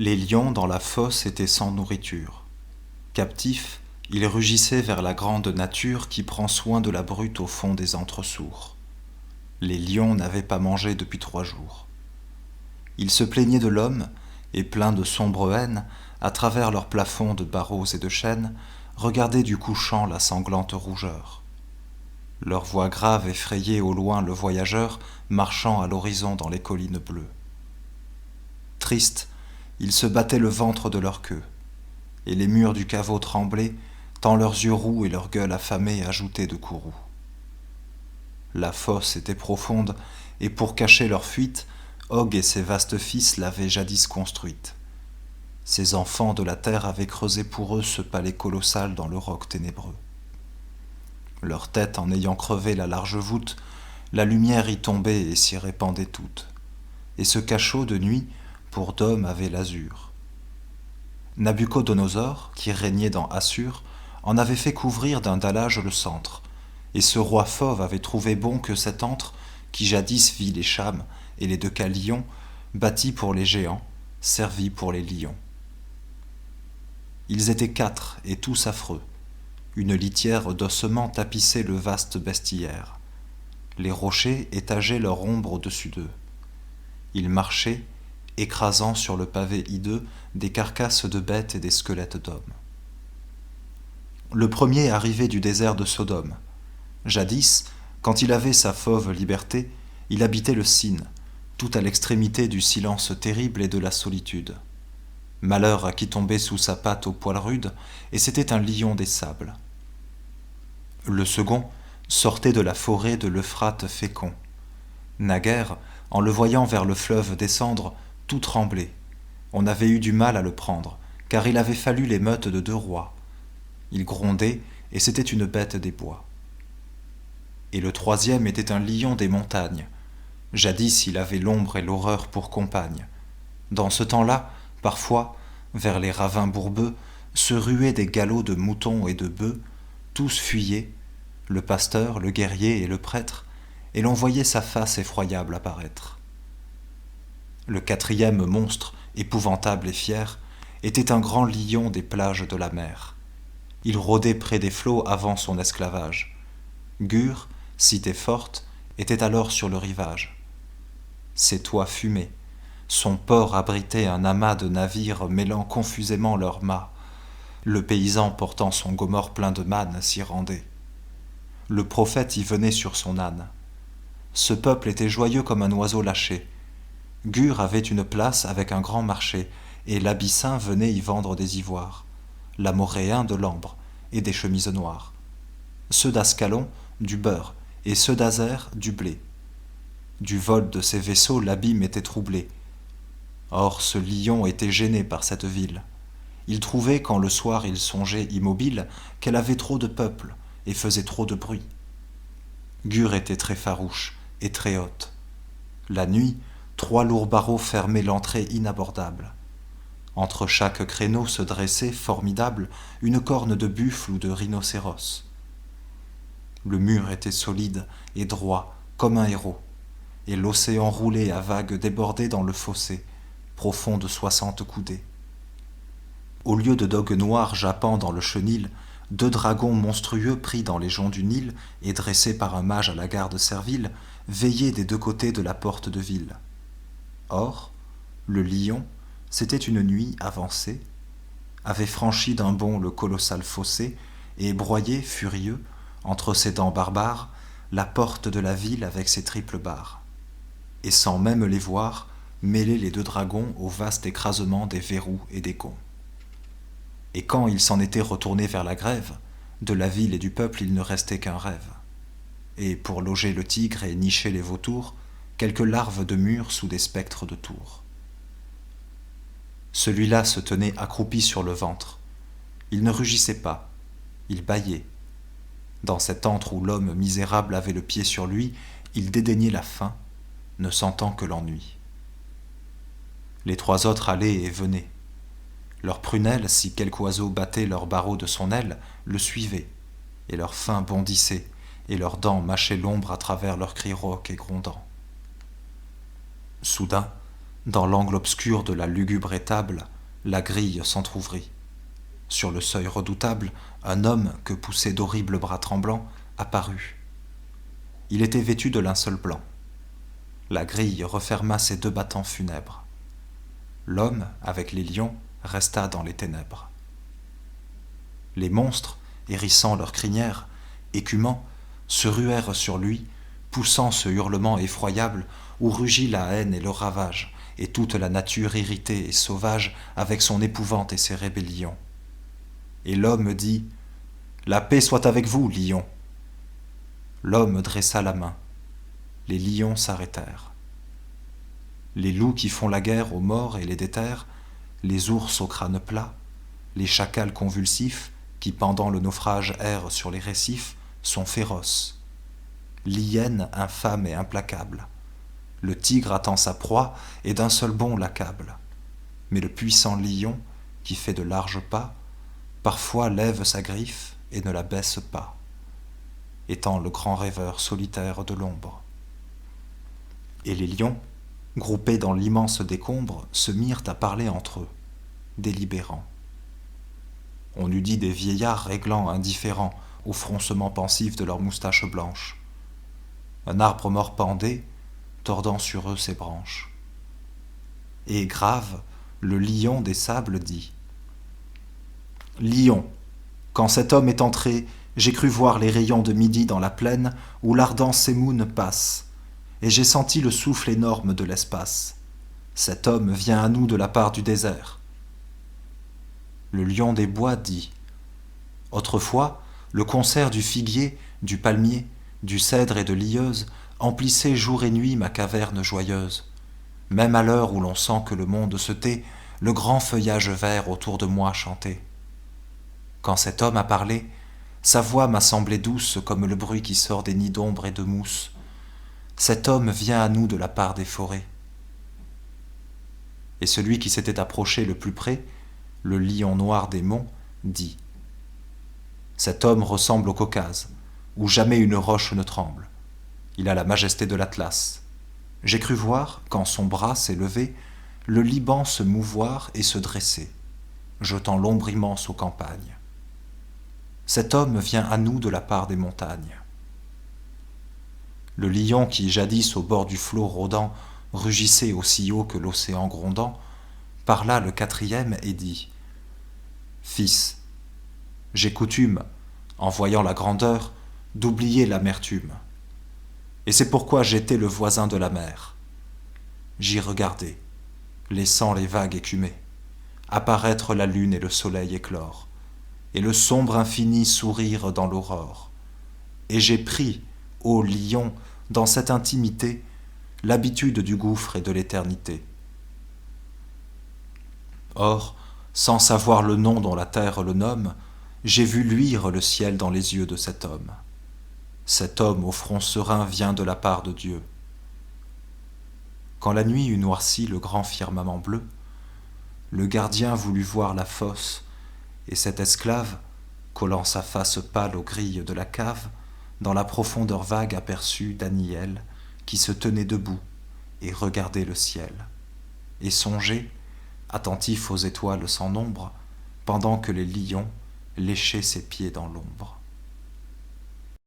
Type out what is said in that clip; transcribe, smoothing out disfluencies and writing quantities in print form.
Les lions dans la fosse étaient sans nourriture. Captifs, ils rugissaient vers la grande nature qui prend soin de la brute au fond des entresours. Les lions n'avaient pas mangé depuis 3 jours. Ils se plaignaient de l'homme, et pleins de sombre haine, à travers leurs plafonds de barreaux et de chênes, regardaient du couchant la sanglante rougeur. Leur voix grave effrayait au loin le voyageur marchant à l'horizon dans les collines bleues. Tristes, ils se battaient le ventre de leur queue, et les murs du caveau tremblaient, tant leurs yeux roux et leur gueule affamée ajoutaient de courroux. La fosse était profonde, et pour cacher leur fuite, Og et ses vastes fils l'avaient jadis construite. Ces enfants de la terre avaient creusé pour eux ce palais colossal dans le roc ténébreux. Leur tête en ayant crevé la large voûte, la lumière y tombait et s'y répandait toute, et ce cachot de nuit, pour dôme avait l'azur. Nabuchodonosor, qui régnait dans Assur, en avait fait couvrir d'un dallage le centre, et ce roi fauve avait trouvé bon que cet antre, qui jadis vit les Chams et les Deucalions, bâti pour les géants, servi pour les lions. Ils étaient 4 et tous affreux. Une litière d'ossements tapissait le vaste bestiaire. Les rochers étageaient leur ombre au-dessus d'eux. Ils marchaient, écrasant sur le pavé hideux des carcasses de bêtes et des squelettes d'hommes. Le premier arrivait du désert de Sodome. Jadis, quand il avait sa fauve liberté, il habitait le Sine, tout à l'extrémité du silence terrible et de la solitude. Malheur à qui tombait sous sa patte au poil rude, et c'était un lion des sables. Le second sortait de la forêt de l'Euphrate fécond. Naguère, en le voyant vers le fleuve descendre, tout tremblait. On avait eu du mal à le prendre, car il avait fallu les meutes de 2 rois. Il grondait, et c'était une bête des bois. Et le troisième était un lion des montagnes. Jadis il avait l'ombre et l'horreur pour compagne. Dans ce temps-là, parfois, vers les ravins bourbeux, se ruaient des galops de moutons et de bœufs, tous fuyaient, le pasteur, le guerrier et le prêtre, et l'on voyait sa face effroyable apparaître. Le 4e monstre, épouvantable et fier, était un grand lion des plages de la mer. Il rôdait près des flots avant son esclavage. Gur, cité forte, était alors sur le rivage. Ses toits fumaient. Son port abritait un amas de navires mêlant confusément leurs mâts. Le paysan portant son gomorre plein de manne s'y rendait. Le prophète y venait sur son âne. Ce peuple était joyeux comme un oiseau lâché. Gur avait une place avec un grand marché, et l'Abyssin venait y vendre des ivoires, l'Amoréen de l'ambre et des chemises noires. Ceux d'Ascalon, du beurre, et ceux d'Azer, du blé. Du vol de ces vaisseaux l'abîme était troublé. Or ce lion était gêné par cette ville. Il trouvait, quand le soir il songeait immobile, qu'elle avait trop de peuple et faisait trop de bruit. Gur était très farouche et très haute. La nuit, 3 lourds barreaux fermaient l'entrée inabordable. Entre chaque créneau se dressait, formidable, une corne de buffle ou de rhinocéros. Le mur était solide et droit, comme un héros, et l'océan roulait à vagues débordées dans le fossé, profond de 60 coudées. Au lieu de dogues noirs jappant dans le chenil, 2 dragons monstrueux pris dans les joncs du Nil et dressés par un mage à la garde servile, veillaient des 2 côtés de la porte de ville. Or, le lion, c'était une nuit avancée, avait franchi d'un bond le colossal fossé et broyé, furieux, entre ses dents barbares, la porte de la ville avec ses triples barres, et sans même les voir, mêler les 2 dragons au vaste écrasement des verrous et des gonds. Et quand il s'en était retourné vers la grève, de la ville et du peuple il ne restait qu'un rêve. Et pour loger le tigre et nicher les vautours, quelques larves de murs sous des spectres de tours. Celui-là se tenait accroupi sur le ventre. Il ne rugissait pas, il bâillait. Dans cet antre où l'homme misérable avait le pied sur lui, il dédaignait la faim, ne sentant que l'ennui. Les 3 autres allaient et venaient. Leurs prunelles, si quelque oiseau battait leurs barreaux de son aile, le suivaient, et leurs fains bondissaient, et leurs dents mâchaient l'ombre à travers leurs cris rauques et grondants. Soudain, Dans l'angle obscur de la lugubre étable, la grille s'entr'ouvrit. Sur le seuil redoutable, un homme que poussaient d'horribles bras tremblants apparut. Il était vêtu de linceul blanc. La grille referma ses deux battants funèbres. L'homme, avec les lions, resta dans les ténèbres. Les monstres, hérissant leurs crinières, écumants, se ruèrent sur lui, poussant ce hurlement effroyable où rugit la haine et le ravage, et toute la nature irritée et sauvage avec son épouvante et ses rébellions. Et l'homme dit « La paix soit avec vous, lions !» L'homme dressa la main. Les lions s'arrêtèrent. Les loups qui font la guerre aux morts et les déterrent, les ours au crâne plat, les chacals convulsifs qui, pendant le naufrage, errent sur les récifs, sont féroces. L'hyène infâme et implacable. Le tigre attend sa proie et d'un seul bond l'accable. Mais le puissant lion, qui fait de larges pas, parfois lève sa griffe et ne la baisse pas, étant le grand rêveur solitaire de l'ombre. Et les lions, groupés dans l'immense décombre, se mirent à parler entre eux, délibérants. On eût dit des vieillards réglant indifférents au froncement pensif de leurs moustaches blanches. Un arbre mort pendait, tordant sur eux ses branches. Et grave, le lion des sables dit « Lion, quand cet homme est entré, j'ai cru voir les rayons de midi dans la plaine où l'ardent Sémoun passe, et j'ai senti le souffle énorme de l'espace. Cet homme vient à nous de la part du désert. » Le lion des bois dit « Autrefois, le concert du figuier, du palmier, du cèdre et de l'illeuse emplissait jour et nuit ma caverne joyeuse. Même à l'heure où l'on sent que le monde se tait, le grand feuillage vert autour de moi chantait. Quand cet homme a parlé, sa voix m'a semblé douce comme le bruit qui sort des nids d'ombre et de mousse. Cet homme vient à nous de la part des forêts. » Et celui qui s'était approché le plus près, le lion noir des monts, dit « Cet homme ressemble au Caucase, où jamais une roche ne tremble. Il a la majesté de l'Atlas. J'ai cru voir, quand son bras s'est levé, le Liban se mouvoir et se dresser, jetant l'ombre immense aux campagnes. Cet homme vient à nous de la part des montagnes. » Le lion qui, jadis au bord du flot rôdant, rugissait aussi haut que l'océan grondant, parla le quatrième et dit « Fils, j'ai coutume, en voyant la grandeur, d'oublier l'amertume. Et c'est pourquoi j'étais le voisin de la mer. J'y regardais, laissant les vagues écumer, apparaître la lune et le soleil éclore, et le sombre infini sourire dans l'aurore. Et j'ai pris, ô lion, dans cette intimité, l'habitude du gouffre et de l'éternité. Or, sans savoir le nom dont la terre le nomme, j'ai vu luire le ciel dans les yeux de cet homme. Cet homme au front serein vient de la part de Dieu. Quand la nuit eut noirci le grand firmament bleu, le gardien voulut voir la fosse, et cet esclave, collant sa face pâle aux grilles de la cave, dans la profondeur vague aperçut Daniel, qui se tenait debout et regardait le ciel, et songeait, attentif aux étoiles sans nombre, pendant que les lions léchaient ses pieds dans l'ombre.